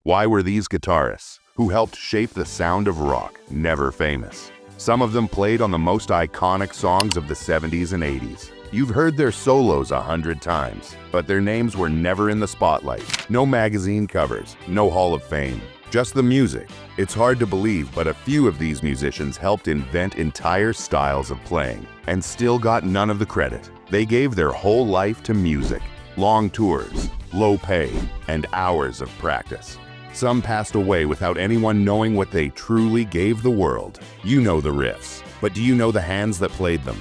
Why were these guitarists, who helped shape the sound of rock, never famous? Some of them played on the most iconic songs of the 70s and 80s. You've heard their solos 100 times, but their names were never in the spotlight. No magazine covers, no Hall of Fame, just the music. It's hard to believe, but a few of these musicians helped invent entire styles of playing and still got none of the credit. They gave their whole life to music. Long tours, low pay, and hours of practice. Some passed away without anyone knowing what they truly gave the world. You know the riffs, but do you know the hands that played them?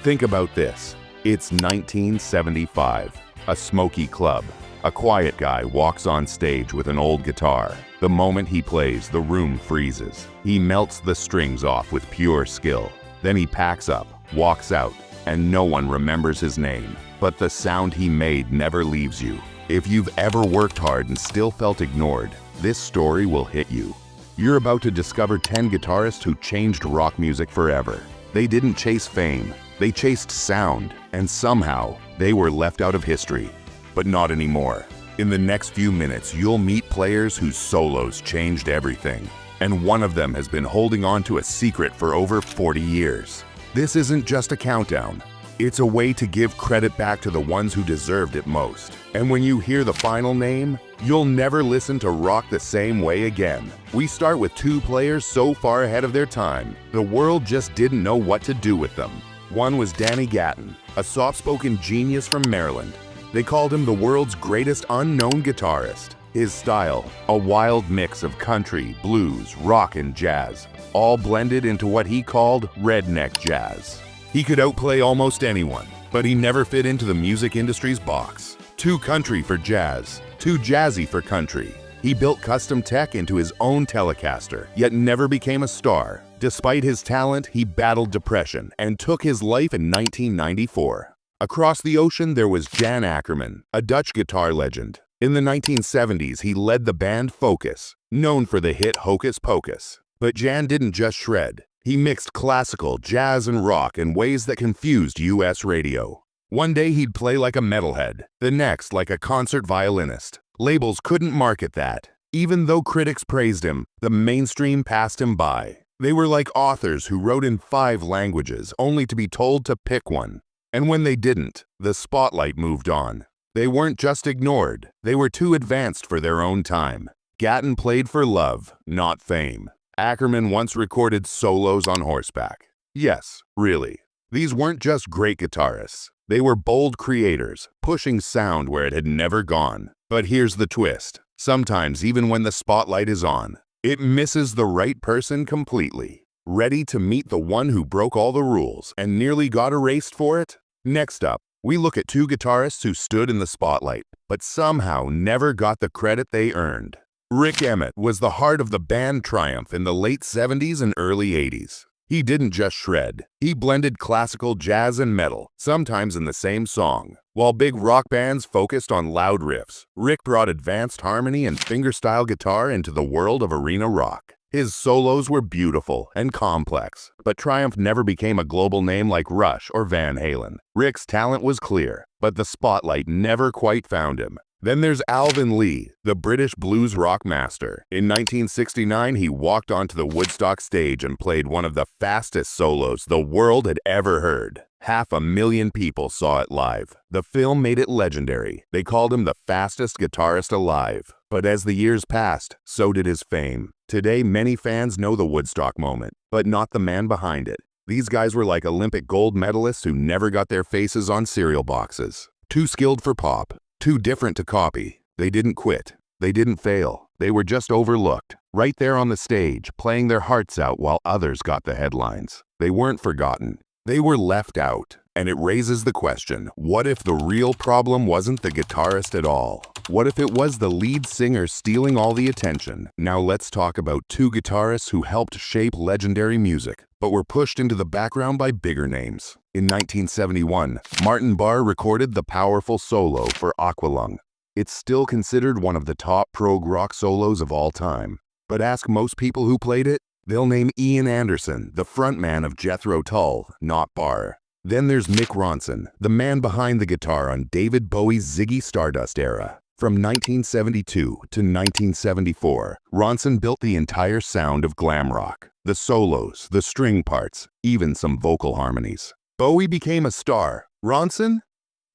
Think about this. It's 1975, a smoky club. A quiet guy walks on stage with an old guitar. The moment he plays, the room freezes. He melts the strings off with pure skill. Then he packs up, walks out, and no one remembers his name. But the sound he made never leaves you. If you've ever worked hard and still felt ignored, this story will hit you. You're about to discover 10 guitarists who changed rock music forever. They didn't chase fame, they chased sound, and somehow they were left out of history. But not anymore. In the next few minutes, you'll meet players whose solos changed everything. And one of them has been holding on to a secret for over 40 years. This isn't just a countdown. It's a way to give credit back to the ones who deserved it most. And when you hear the final name, you'll never listen to rock the same way again. We start with two players so far ahead of their time, the world just didn't know what to do with them. One was Danny Gatton, a soft-spoken genius from Maryland. They called him the world's greatest unknown guitarist. His style, a wild mix of country, blues, rock, and jazz, all blended into what he called redneck jazz. He could outplay almost anyone, but he never fit into the music industry's box. Too country for jazz, too jazzy for country. He built custom tech into his own Telecaster, yet never became a star. Despite his talent, he battled depression and took his life in 1994. Across the ocean, there was Jan Akkerman, a Dutch guitar legend. In the 1970s, he led the band Focus, known for the hit Hocus Pocus. But Jan didn't just shred. He mixed classical, jazz, and rock in ways that confused US radio. One day he'd play like a metalhead, the next like a concert violinist. Labels couldn't market that. Even though critics praised him, the mainstream passed him by. They were like authors who wrote in 5 languages only to be told to pick one. And when they didn't, the spotlight moved on. They weren't just ignored, they were too advanced for their own time. Gatton played for love, not fame. Ackerman once recorded solos on horseback. Yes, really. These weren't just great guitarists. They were bold creators, pushing sound where it had never gone. But here's the twist. Sometimes, even when the spotlight is on, it misses the right person completely. Ready to meet the one who broke all the rules and nearly got erased for it? Next up, we look at 2 guitarists who stood in the spotlight, but somehow never got the credit they earned. Rick Emmett was the heart of the band Triumph in the late 70s and early 80s. He didn't just shred. He blended classical, jazz, and metal, sometimes in the same song. While big rock bands focused on loud riffs, Rick brought advanced harmony and fingerstyle guitar into the world of arena rock. His solos were beautiful and complex, but Triumph never became a global name like Rush or Van Halen. Rick's talent was clear, but the spotlight never quite found him. Then there's Alvin Lee, the British blues rock master. In 1969, he walked onto the Woodstock stage and played one of the fastest solos the world had ever heard. 500,000 people saw it live. The film made it legendary. They called him the fastest guitarist alive. But as the years passed, so did his fame. Today, many fans know the Woodstock moment, but not the man behind it. These guys were like Olympic gold medalists who never got their faces on cereal boxes. Too skilled for pop. Too different to copy. They didn't quit. They didn't fail. They were just overlooked. Right there on the stage, playing their hearts out while others got the headlines. They weren't forgotten. They were left out. And it raises the question, what if the real problem wasn't the guitarist at all? What if it was the lead singer stealing all the attention? Now let's talk about 2 guitarists who helped shape legendary music, but were pushed into the background by bigger names. In 1971, Martin Barre recorded the powerful solo for Aqualung. It's still considered one of the top prog rock solos of all time. But ask most people who played it, they'll name Ian Anderson, the frontman of Jethro Tull, not Barre. Then there's Mick Ronson, the man behind the guitar on David Bowie's Ziggy Stardust era. From 1972 to 1974, Ronson built the entire sound of glam rock. The solos, the string parts, even some vocal harmonies. Bowie became a star. Ronson?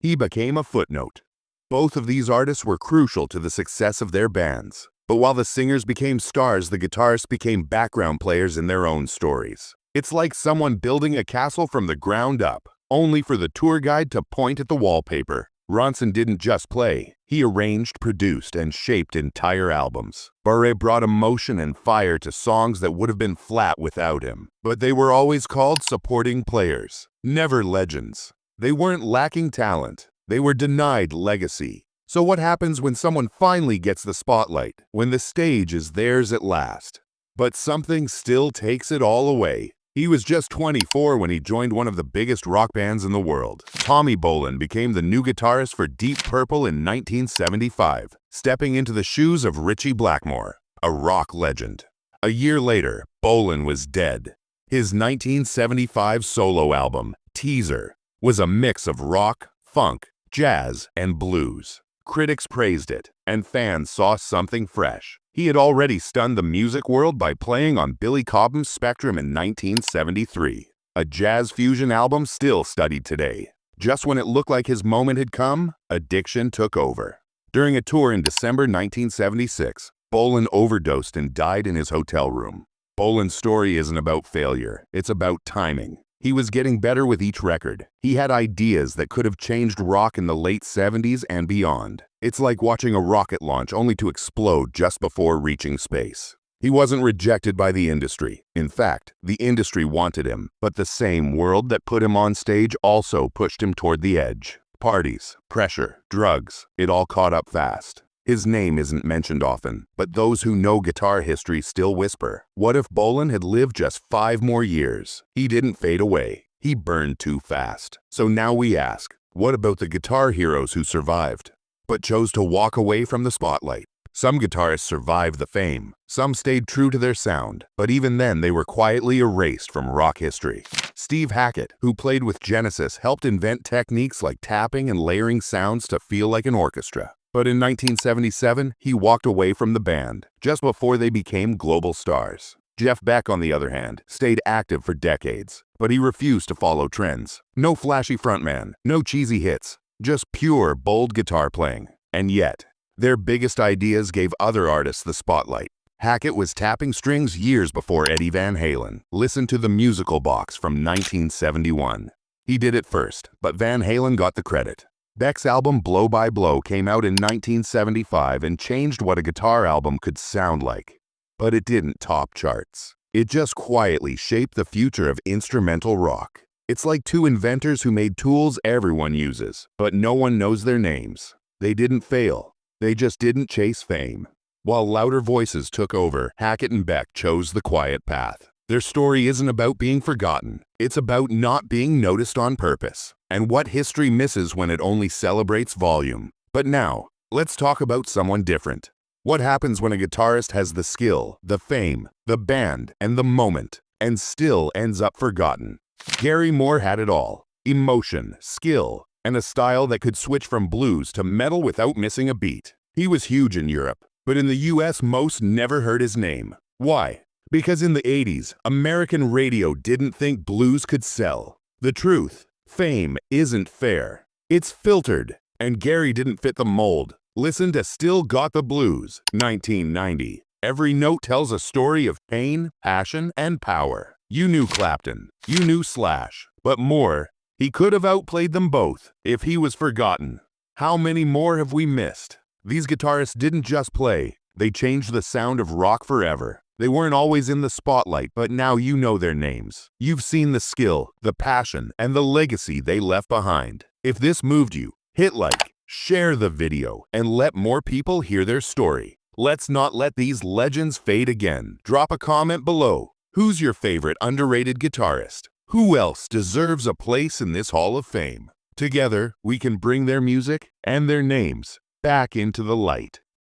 He became a footnote. Both of these artists were crucial to the success of their bands. But while the singers became stars, the guitarists became background players in their own stories. It's like someone building a castle from the ground up, only for the tour guide to point at the wallpaper. Ronson didn't just play. He arranged, produced, and shaped entire albums. Bowie brought emotion and fire to songs that would have been flat without him. But they were always called supporting players, never legends. They weren't lacking talent. They were denied legacy. So what happens when someone finally gets the spotlight, when the stage is theirs at last? But something still takes it all away. He was just 24 when he joined one of the biggest rock bands in the world. Tommy Bolin became the new guitarist for Deep Purple in 1975, stepping into the shoes of Ritchie Blackmore, a rock legend. A year later, Bolin was dead. His 1975 solo album, Teaser, was a mix of rock, funk, jazz, and blues. Critics praised it, and fans saw something fresh. He had already stunned the music world by playing on Billy Cobham's Spectrum in 1973, a jazz fusion album still studied today. Just when it looked like his moment had come, addiction took over. During a tour in December 1976, Bolin overdosed and died in his hotel room. Bolin's story isn't about failure, it's about timing. He was getting better with each record. He had ideas that could have changed rock in the late 70s and beyond. It's like watching a rocket launch only to explode just before reaching space. He wasn't rejected by the industry. In fact, the industry wanted him, but the same world that put him on stage also pushed him toward the edge. Parties, pressure, drugs, it all caught up fast. His name isn't mentioned often, but those who know guitar history still whisper, what if Bolin had lived just 5 more years? He didn't fade away. He burned too fast. So now we ask, what about the guitar heroes who survived, but chose to walk away from the spotlight? Some guitarists survived the fame. Some stayed true to their sound, but even then they were quietly erased from rock history. Steve Hackett, who played with Genesis, helped invent techniques like tapping and layering sounds to feel like an orchestra. But in 1977, he walked away from the band, just before they became global stars. Jeff Beck, on the other hand, stayed active for decades, but he refused to follow trends. No flashy frontman, no cheesy hits, just pure, bold guitar playing. And yet, their biggest ideas gave other artists the spotlight. Hackett was tapping strings years before Eddie Van Halen. Listen to The Musical Box from 1971. He did it first, but Van Halen got the credit. Beck's album Blow by Blow came out in 1975 and changed what a guitar album could sound like. But it didn't top charts. It just quietly shaped the future of instrumental rock. It's like two inventors who made tools everyone uses, but no one knows their names. They didn't fail. They just didn't chase fame. While louder voices took over, Hackett and Beck chose the quiet path. Their story isn't about being forgotten. It's about not being noticed on purpose, and what history misses when it only celebrates volume. But now, let's talk about someone different. What happens when a guitarist has the skill, the fame, the band, and the moment, and still ends up forgotten? Gary Moore had it all: emotion, skill, and a style that could switch from blues to metal without missing a beat. He was huge in Europe, but in the US most never heard his name. Why? Because in the 80s, American radio didn't think blues could sell. The truth: fame isn't fair. It's filtered, and Gary didn't fit the mold. Listen to Still Got the Blues, 1990. Every note tells a story of pain, passion, and power. You knew Clapton, you knew Slash, but Moore, he could have outplayed them both if he was forgotten. How many more have we missed? These guitarists didn't just play, they changed the sound of rock forever. They weren't always in the spotlight, but now you know their names. You've seen the skill, the passion, and the legacy they left behind. If this moved you, hit like, share the video, and let more people hear their story. Let's not let these legends fade again. Drop a comment below. Who's your favorite underrated guitarist? Who else deserves a place in this Hall of Fame? Together, we can bring their music and their names back into the light.